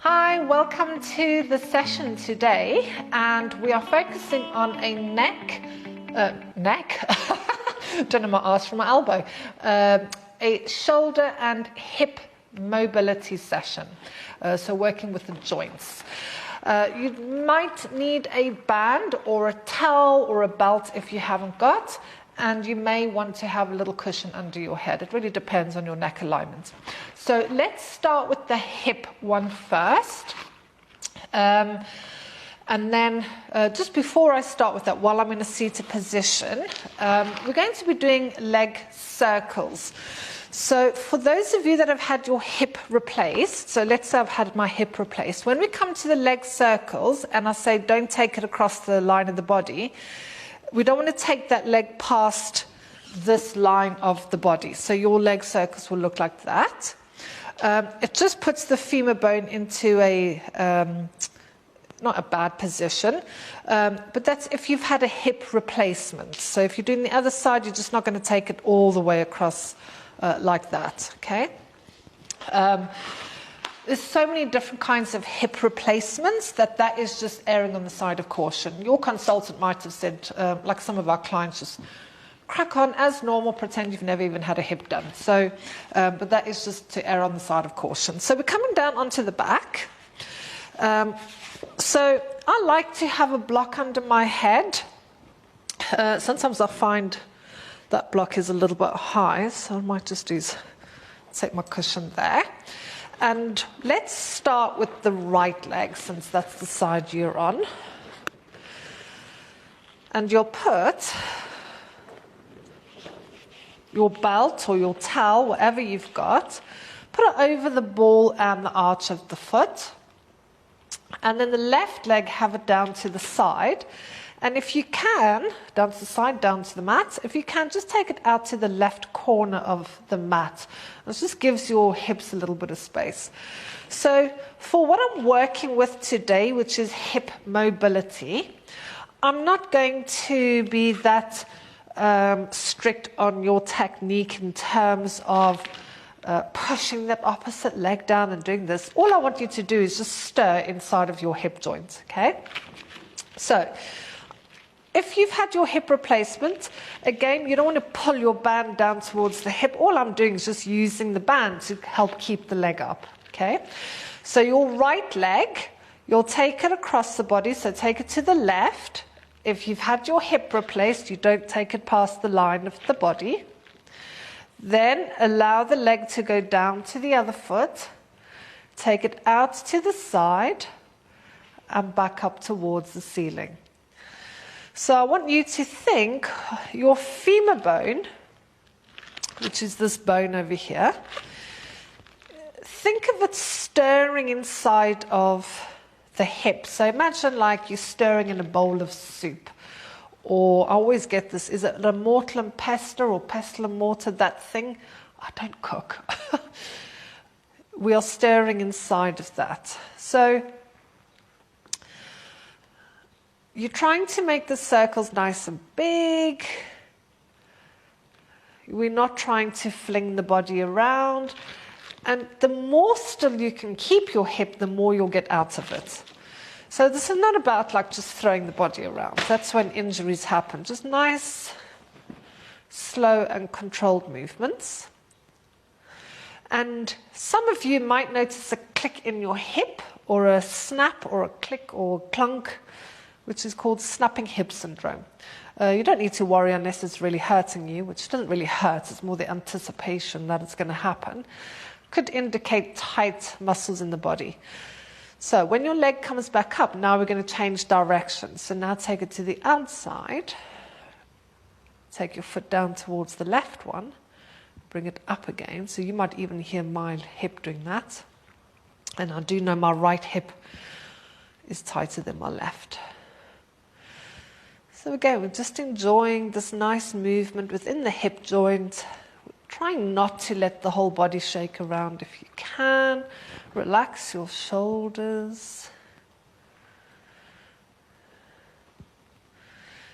Hi, welcome to the session today, and we are focusing on a don't know my arse from my elbow, a shoulder and hip mobility session, so working with the joints. You might need a band or a towel or a belt if you haven't got, and you may want to have a little cushion under your head. It really depends on your neck alignment. So let's start with the hip one first. And then just before I start with that, while I'm in a seated position, we're going to be doing leg circles. So for those of you that have had your hip replaced, so let's say I've had my hip replaced, when we come to the leg circles and I say don't take it across the line of the body, we don't want to take that leg past this line of the body. So your leg circles will look like that. It just puts the femur bone into a, not a bad position, but that's if you've had a hip replacement. So if you're doing the other side, you're just not going to take it all the way across like that, okay? There's so many different kinds of hip replacements that is just erring on the side of caution. Your consultant might have said, like some of our clients, just crack on as normal, pretend you've never even had a hip done. So, but that is just to err on the side of caution. So we're coming down onto the back. So I like to have a block under my head. Sometimes I find that block is a little bit high, so I might just take my cushion there. And let's start with the right leg, since that's the side you're on. And you'll put your belt or your towel, whatever you've got, put it over the ball and the arch of the foot. And then the left leg, have it down to the side. And if you can, down to the side, down to the mat, if you can, just take it out to the left corner of the mat. This just gives your hips a little bit of space. So for what I'm working with today, which is hip mobility, I'm not going to be that strict on your technique in terms of pushing that opposite leg down and doing this. All I want you to do is just stir inside of your hip joint, okay? So if you've had your hip replacement, again, you don't want to pull your band down towards the hip. All I'm doing is just using the band to help keep the leg up, okay? So your right leg, you'll take it across the body, so take it to the left. If you've had your hip replaced, you don't take it past the line of the body. Then allow the leg to go down to the other foot. Take it out to the side and back up towards the ceiling. So I want you to think your femur bone, which is this bone over here, think of it stirring inside of the hip. So imagine like you're stirring in a bowl of soup. Or I always get this, is it a mortar and pestle or pestle and mortar, that thing? I don't cook. We are stirring inside of that. So you're trying to make the circles nice and big. We're not trying to fling the body around. And the more still you can keep your hip, the more you'll get out of it. So this is not about like just throwing the body around. That's when injuries happen. Just nice, slow and controlled movements. And some of you might notice a click in your hip, or a snap or a click or clunk, which is called snapping hip syndrome. You don't need to worry unless it's really hurting you, which doesn't really hurt. It's more the anticipation that it's going to happen. Could indicate tight muscles in the body. So when your leg comes back up, now we're going to change direction. So now take it to the outside. Take your foot down towards the left one. Bring it up again. So you might even hear my hip doing that. And I do know my right hip is tighter than my left. So again, we're just enjoying this nice movement within the hip joint. Trying not to let the whole body shake around if you can. Relax your shoulders.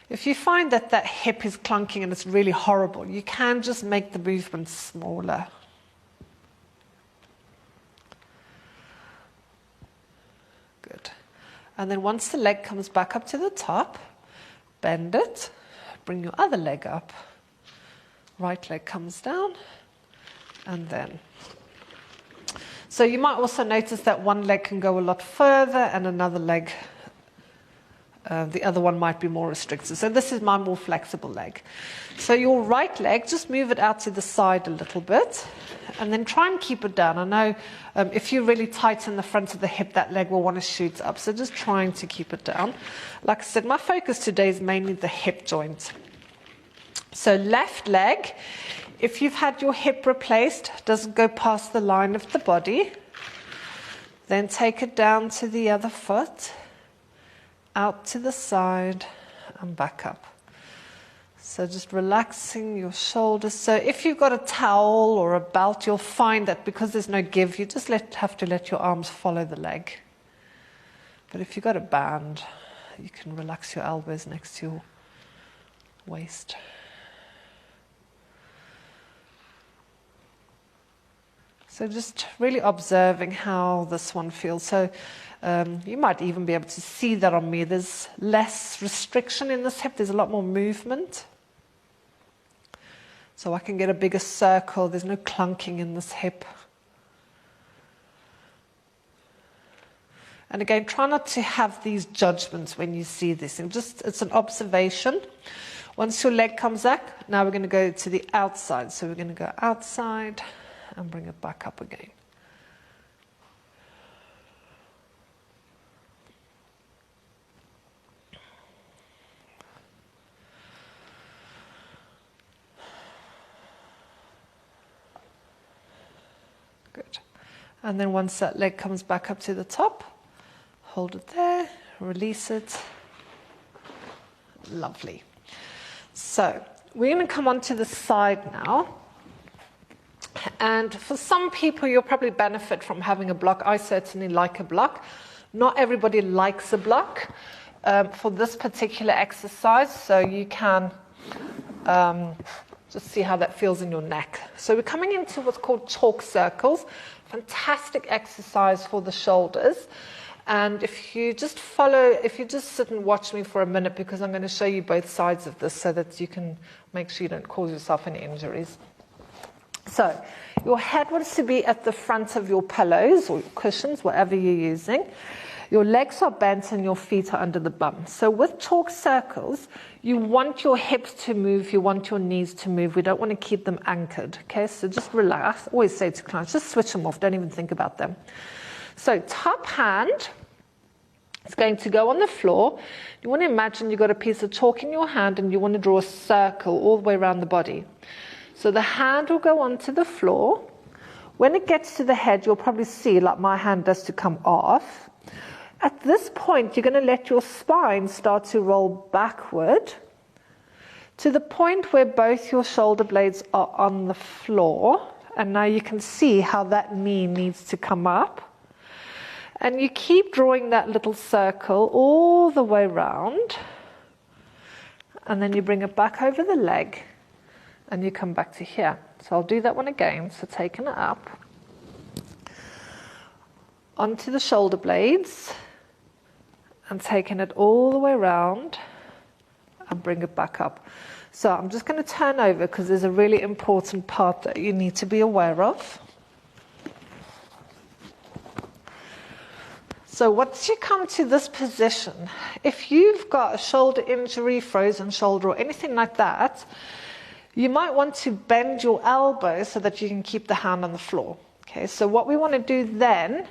If you find that that hip is clunking and it's really horrible, you can just make the movement smaller. Good. And then once the leg comes back up to the top, bend it, bring your other leg up. Right leg comes down, and then. So you might also notice that one leg can go a lot further and another leg, the other one might be more restricted. So this is my more flexible leg. So your right leg, just move it out to the side a little bit and then try and keep it down. I know if you really tighten the front of the hip, that leg will want to shoot up. So just trying to keep it down. Like I said, my focus today is mainly the hip joint. So left leg, if you've had your hip replaced, doesn't go past the line of the body. Then take it down to the other foot, out to the side and back up. So just relaxing your shoulders. So if you've got a towel or a belt, you'll find that because there's no give, you just have to let your arms follow the leg. But if you've got a band, you can relax your elbows next to your waist. So just really observing how this one feels. So you might even be able to see that on me. There's less restriction in this hip. There's a lot more movement. So I can get a bigger circle. There's no clunking in this hip. And again, try not to have these judgments when you see this. And it's an observation. Once your leg comes up, now we're going to go to the outside. So we're going to go outside and bring it back up again. Good. And then once that leg comes back up to the top, hold it there, release it. Lovely. So we're going to come onto the side now. And for some people, you'll probably benefit from having a block. I certainly like a block. Not everybody likes a block for this particular exercise, so you can just see how that feels in your neck. So we're coming into what's called chalk circles. Fantastic exercise for the shoulders. And if you just sit and watch me for a minute, because I'm going to show you both sides of this so that you can make sure you don't cause yourself any injuries. So your head wants to be at the front of your pillows or your cushions, whatever you're using. Your legs are bent and your feet are under the bum. So with chalk circles, you want your hips to move, you want your knees to move. We don't want to keep them anchored, okay? So just relax. I always say to clients, just switch them off. Don't even think about them. So top hand is going to go on the floor. You want to imagine you've got a piece of chalk in your hand and you want to draw a circle all the way around the body. So the hand will go onto the floor. When it gets to the head, you'll probably see, like my hand does, to come off. At this point, you're going to let your spine start to roll backward to the point where both your shoulder blades are on the floor. And now you can see how that knee needs to come up. And you keep drawing that little circle all the way round. And then you bring it back over the leg. And you come back to here. So I'll do that one again. So taking it up onto the shoulder blades and taking it all the way around and bring it back up. So I'm just going to turn over because there's a really important part that you need to be aware of. So once you come to this position, if you've got a shoulder injury, frozen shoulder or anything like that, you might want to bend your elbow so that you can keep the hand on the floor. Okay, so what we want to do then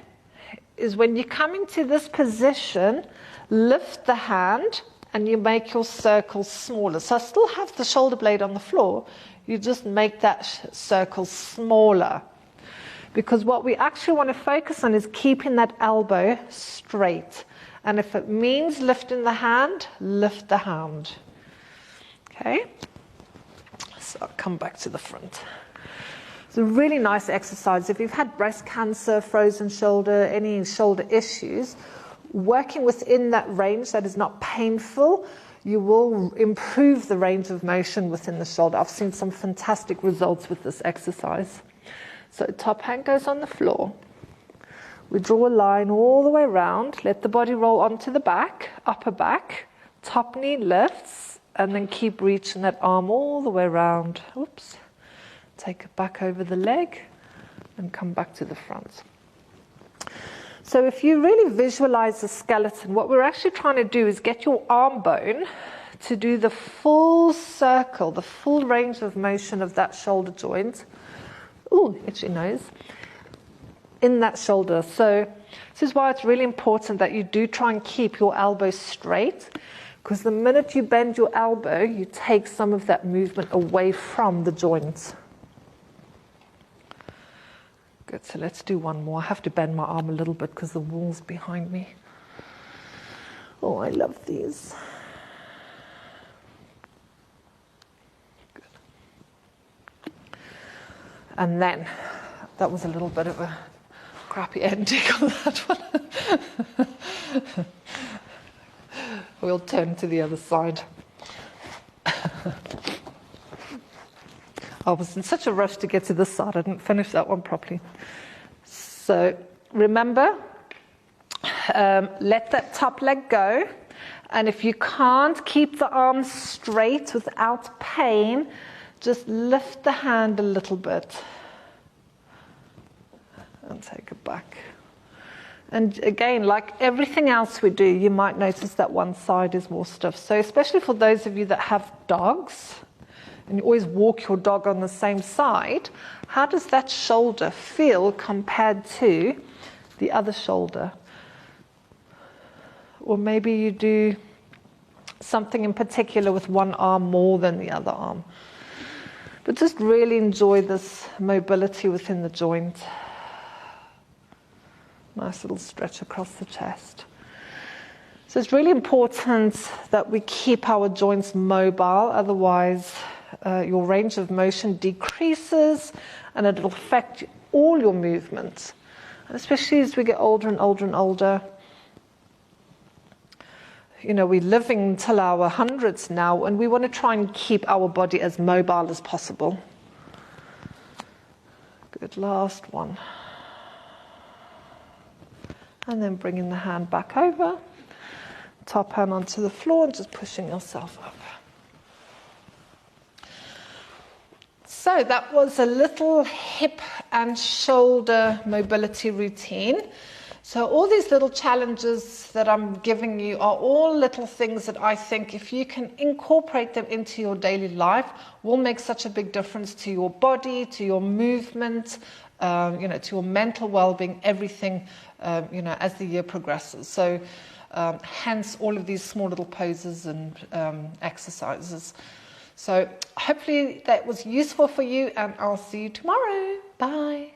is when you come into this position, lift the hand and you make your circle smaller. So I still have the shoulder blade on the floor, you just make that circle smaller. Because what we actually want to focus on is keeping that elbow straight. And if it means lifting the hand, lift the hand. Okay? So I'll come back to the front. It's a really nice exercise. If you've had breast cancer, frozen shoulder, any shoulder issues, working within that range that is not painful, you will improve the range of motion within the shoulder. I've seen some fantastic results with this exercise. So top hand goes on the floor. We draw a line all the way around, let the body roll onto the back, upper back, top knee lifts, and then keep reaching that arm all the way around. Oops. Take it back over the leg and come back to the front. So if you really visualize the skeleton, what we're actually trying to do is get your arm bone to do the full circle, the full range of motion of that shoulder joint. Ooh, itchy nose. In that shoulder. So this is why it's really important that you do try and keep your elbow straight, because the minute you bend your elbow, you take some of that movement away from the joint. Good, so let's do one more. I have to bend my arm a little bit because the wall's behind me. Oh, I love these. Good. And then, that was a little bit of a crappy ending on that one. We'll turn to the other side. I was in such a rush to get to this side, I didn't finish that one properly. So remember, let that top leg go. And if you can't keep the arms straight without pain, just lift the hand a little bit. And take it back. And again, like everything else we do, you might notice that one side is more stiff. So especially for those of you that have dogs, and you always walk your dog on the same side, how does that shoulder feel compared to the other shoulder? Or maybe you do something in particular with one arm more than the other arm. But just really enjoy this mobility within the joint. Nice little stretch across the chest. So it's really important that we keep our joints mobile, otherwise your range of motion decreases and it'll affect all your movements. And especially as we get older and older and older. You know, we're living until our hundreds now, and we want to try and keep our body as mobile as possible. Good, last one. And then bringing the hand back over, top hand onto the floor, and just pushing yourself up. So that was a little hip and shoulder mobility routine. So all these little challenges that I'm giving you are all little things that I think if you can incorporate them into your daily life will make such a big difference to your body, to your movement, to your mental well-being, everything, as the year progresses. So hence all of these small little poses and exercises. So hopefully that was useful for you, and I'll see you tomorrow. Bye.